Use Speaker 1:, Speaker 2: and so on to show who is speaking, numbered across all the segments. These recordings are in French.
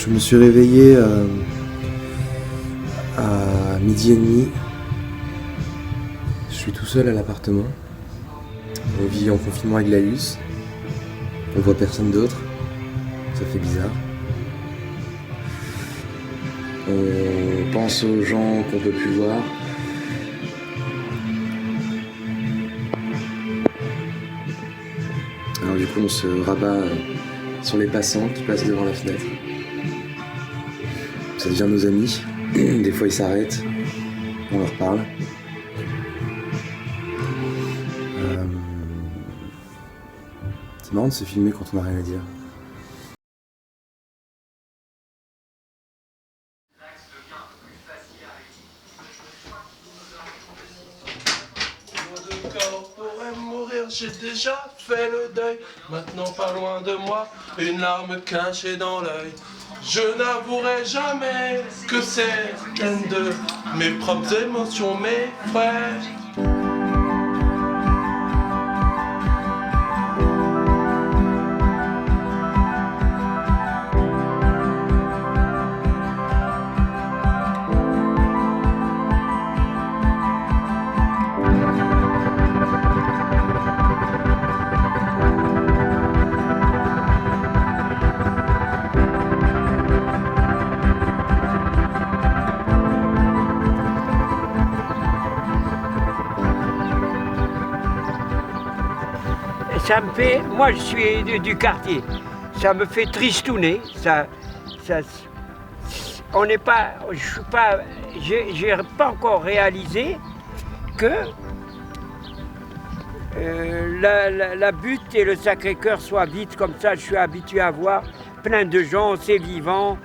Speaker 1: Je me suis réveillé à 12h30. Je suis tout seul à l'appartement. On vit en confinement avec la Luce. On voit personne d'autre. Ça fait bizarre. On pense aux gens qu'on peut plus voir. Alors du coup on se rabat sur les passants qui passent devant la fenêtre. Ça devient nos amis. Des fois ils s'arrêtent, on leur parle. C'est marrant de se filmer quand on n'a rien à dire.
Speaker 2: Mon corps pourrait mourir, j'ai déjà fait le deuil. Maintenant pas loin de moi, une larme cachée dans l'œil. Je n'avouerai jamais que certaines de mes propres émotions m'effraient.
Speaker 3: Ça me fait, moi je suis du quartier, ça me fait tristouner, on n'est pas, j'ai pas encore réalisé que la butte et le Sacré-Cœur soient vides comme ça. Je suis habitué à voir plein de gens, c'est vivant,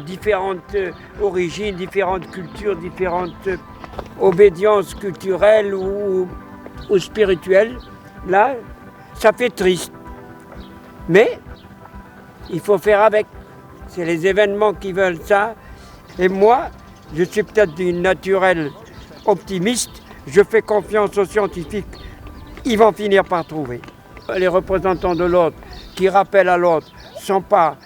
Speaker 3: différentes origines, différentes cultures, différentes obédiences culturelles ou spirituelles. Là, ça fait triste, mais il faut faire avec. C'est les événements qui veulent ça. Et moi, je suis peut-être d'une naturelle optimiste. Je fais confiance aux scientifiques. Ils vont finir par trouver. Les représentants de l'ordre qui rappellent à l'ordre sont pas.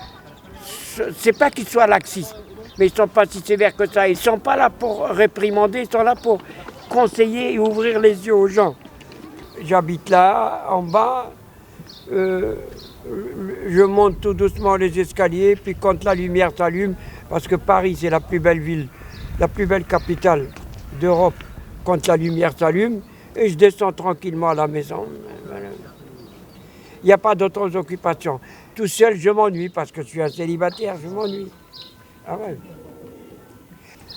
Speaker 3: C'est pas qu'ils soient laxistes, mais ils sont pas si sévères que ça. Ils sont pas là pour réprimander, ils sont là pour conseiller et ouvrir les yeux aux gens. J'habite là, en bas, je monte tout doucement les escaliers, puis quand la lumière s'allume, parce que Paris c'est la plus belle ville, la plus belle capitale d'Europe, quand la lumière s'allume, et je descends tranquillement à la maison. Il n'y a pas d'autres occupations. Tout seul, je m'ennuie, parce que je suis un célibataire, je m'ennuie. Ah ouais.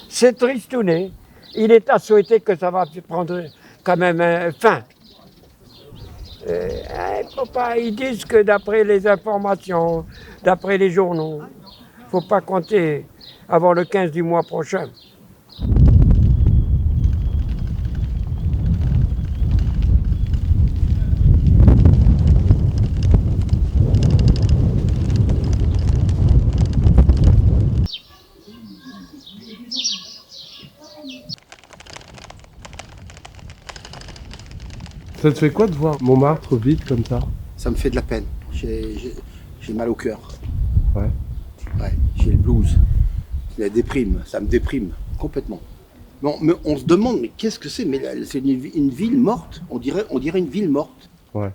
Speaker 3: C'est tristouné. Il est à souhaiter que ça va prendre quand même fin. Ils disent que d'après les informations, d'après les journaux, il ne faut pas compter avant le 15 du mois prochain.
Speaker 2: Ça te fait quoi de voir Montmartre vide comme ça?
Speaker 4: Ça me fait de la peine. J'ai mal au cœur.
Speaker 2: Ouais.
Speaker 4: Ouais, j'ai le blues. La déprime, ça me déprime complètement. Non, mais on se demande, mais qu'est-ce que c'est? Mais c'est une ville morte. On dirait une ville morte.
Speaker 2: Ouais.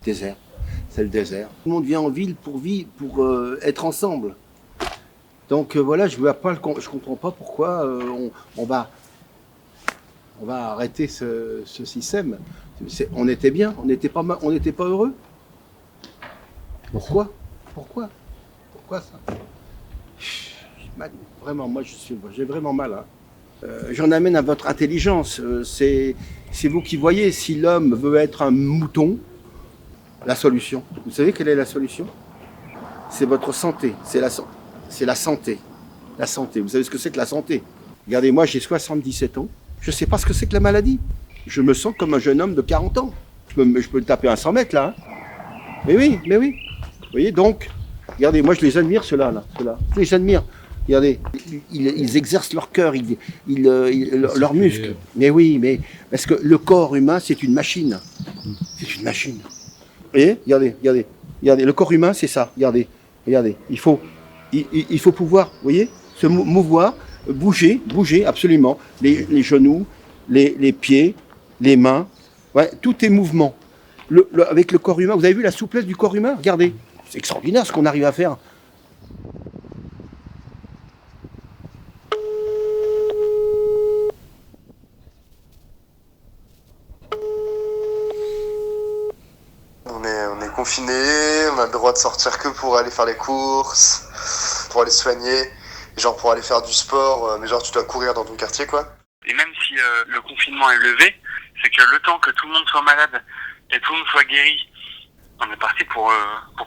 Speaker 4: Désert. C'est le désert. Tout le monde vient en ville pour être ensemble. Donc voilà, je comprends pas pourquoi on va arrêter ce système. On était bien, on n'était pas heureux. Pourquoi ça? Vraiment, moi j'ai vraiment mal. Hein. J'en amène à votre intelligence. C'est vous qui voyez. Si l'homme veut être un mouton, la solution. Vous savez quelle est la solution? C'est votre santé. C'est la santé. La santé. Vous savez ce que c'est que la santé? Regardez, moi j'ai 77 ans. Je ne sais pas ce que c'est que la maladie. Je me sens comme un jeune homme de 40 ans. Je peux taper un 100 mètres là. Hein. Mais oui. Vous voyez, donc, regardez, moi je les admire ceux-là. Je les admire. Regardez, ils exercent leur cœur, leurs muscles. Mais oui, mais parce que le corps humain, c'est une machine. C'est une machine. Vous voyez, regardez, le corps humain, c'est ça. Regardez, il faut Il faut pouvoir, vous voyez, se mouvoir, bouger absolument. Les genoux, les pieds, les mains, ouais, tout est mouvement. Avec le corps humain, vous avez vu la souplesse du corps humain? Regardez, c'est extraordinaire ce qu'on arrive à faire.
Speaker 5: On est confiné, on a le droit de sortir que pour aller faire les courses, pour aller se soigner, genre pour aller faire du sport, mais genre tu dois courir dans ton quartier quoi.
Speaker 6: Et même si le confinement est levé, c'est que le temps que tout le monde soit malade et tout le monde soit guéri, on est parti pour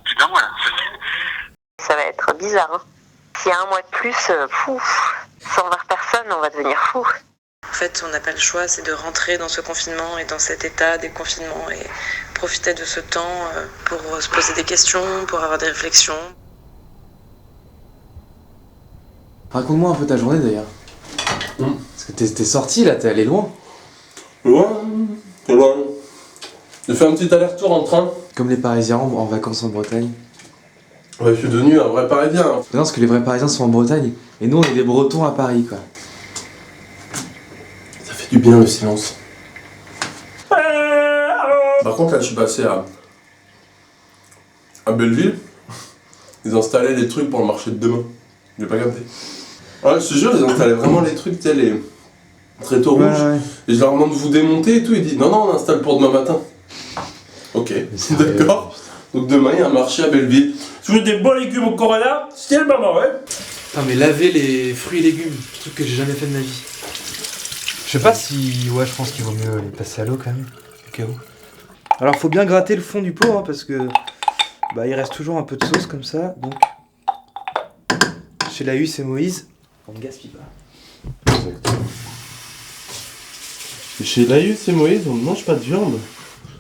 Speaker 6: plus d'un mois là.
Speaker 7: Ça va être bizarre. Hein. S'il y a un mois de plus, sans voir personne, on va devenir fou.
Speaker 8: En fait, on n'a pas le choix, c'est de rentrer dans ce confinement et dans cet état des confinements et profiter de ce temps pour se poser des questions, pour avoir des réflexions.
Speaker 1: Raconte-moi un peu ta journée d'ailleurs. Parce que t'es sorti là, t'es allé loin.
Speaker 2: Ouais, c'est loin. J'ai fait un petit aller-retour en train.
Speaker 1: Comme les Parisiens en vacances en Bretagne.
Speaker 2: Ouais, je suis devenu un vrai Parisien.
Speaker 1: Non, parce que les vrais Parisiens sont en Bretagne. Et nous, on est des Bretons à Paris, quoi.
Speaker 2: Ça fait du bien le silence. Par contre, là, je suis passé à Belleville. Ils installaient les trucs pour le marché de demain. J'ai pas capté. Ouais, je te jure, ils installaient vraiment les trucs, tu sais, les tréteaux rouges. Ouais. Et je leur demande de vous démonter et tout. Ils disent non, on installe pour demain matin. Ok, d'accord. Donc demain, il y a un marché à Belleville. Si vous voulez des bons légumes au Corona, c'est le moment, ouais.
Speaker 9: Ah, mais laver les fruits et légumes, truc que j'ai jamais fait de ma vie. Je sais pas si. Ouais, je pense qu'il vaut mieux les passer à l'eau quand même, au cas où. Alors, faut bien gratter le fond du pot, hein, parce que. Bah, il reste toujours un peu de sauce comme ça, donc. Chez Laïus et Moïse, on ne gaspille pas.
Speaker 2: Exactement. Chez Laïus et Moïse, on ne mange pas de viande.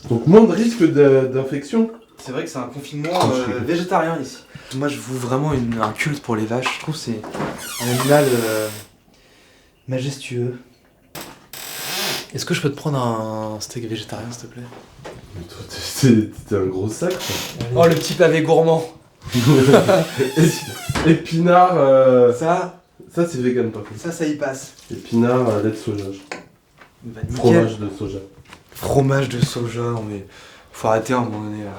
Speaker 2: Donc moins de risque d'infection.
Speaker 9: C'est vrai que c'est un confinement végétarien ici. Moi je voue vraiment un culte pour les vaches. Je trouve que c'est un animal majestueux. Est-ce que je peux te prendre un steak végétarien s'il te plaît?
Speaker 2: Mais toi t'es un gros sac quoi.
Speaker 9: Oh le petit pavé gourmand.
Speaker 2: Épinard
Speaker 9: Ça
Speaker 2: c'est vegan par contre.
Speaker 9: Ça y passe.
Speaker 2: Épinard lait de soja.
Speaker 9: Bah,
Speaker 2: fromage de soja.
Speaker 9: Fromage de soja, non mais faut arrêter à un moment donné là.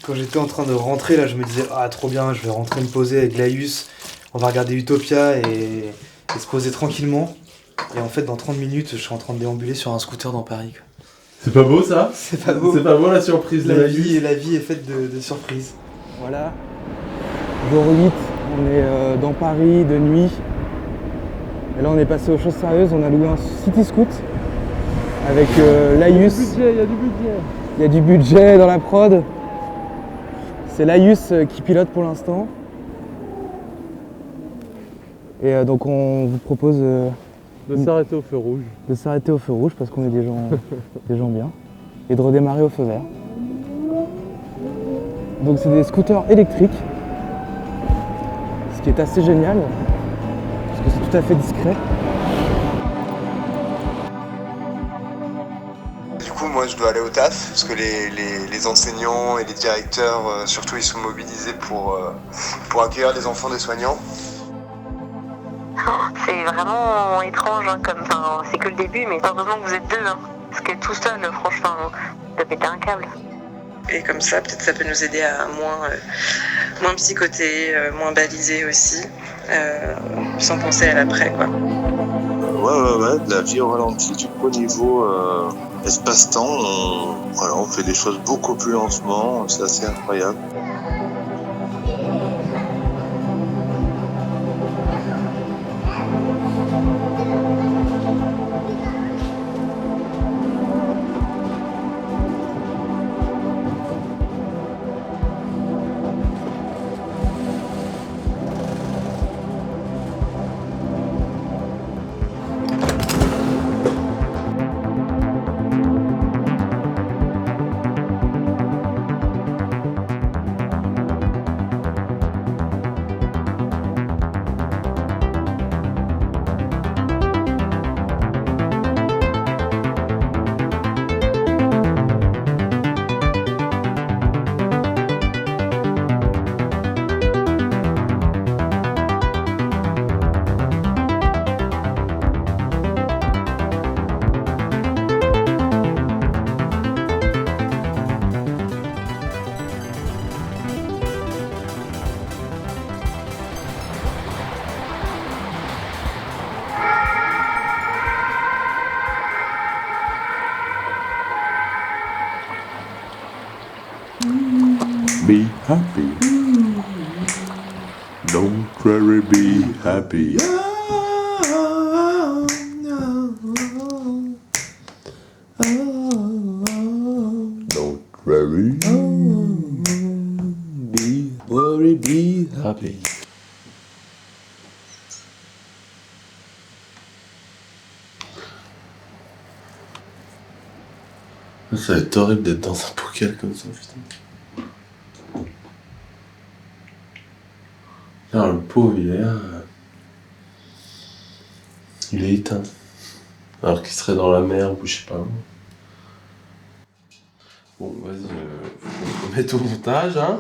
Speaker 9: Quand j'étais en train de rentrer là, je me disais ah trop bien, je vais rentrer me poser avec Laïus, on va regarder Utopia et se poser tranquillement. Et en fait dans 30 minutes, je suis en train de déambuler sur un scooter dans Paris quoi.
Speaker 2: C'est pas beau ça?
Speaker 9: C'est pas beau.
Speaker 2: C'est pas beau la surprise de
Speaker 9: la vie est faite de surprises.
Speaker 10: Voilà, jour 8, on est dans Paris de nuit. Et là on est passé aux choses sérieuses, on a loué un city scoot avec Laïus. Il y a du budget dans la prod. C'est Laïus qui pilote pour l'instant. Et donc on vous propose
Speaker 2: de s'arrêter au feu rouge.
Speaker 10: De s'arrêter au feu rouge parce qu'on est des gens bien. Et de redémarrer au feu vert. Donc c'est des scooters électriques. Ce qui est assez génial. Parce que c'est tout à fait discret.
Speaker 5: Du coup, moi, je dois aller au taf, parce que les enseignants et les directeurs, surtout, ils sont mobilisés pour accueillir les enfants des soignants.
Speaker 7: C'est vraiment étrange, hein, c'est que le début, mais heureusement que vous êtes deux, hein, parce que tout seul, franchement, de péter un câble.
Speaker 8: Et comme ça, peut-être ça peut nous aider à moins psychoter, moins baliser aussi, sans penser à l'après, quoi.
Speaker 11: Ouais, de la vie au ralenti, du coup, au niveau espace-temps, on fait des choses beaucoup plus lentement, c'est assez incroyable.
Speaker 2: be happy. Don't worry, be happy. Don't worry, be happy. Ça va être horrible d'être dans un bocal comme ça, putain. Alors, le pauvre, il est là. Il est éteint. Alors qu'il serait dans la mer ou je sais pas où. Bon, vas-y, mets au montage, hein?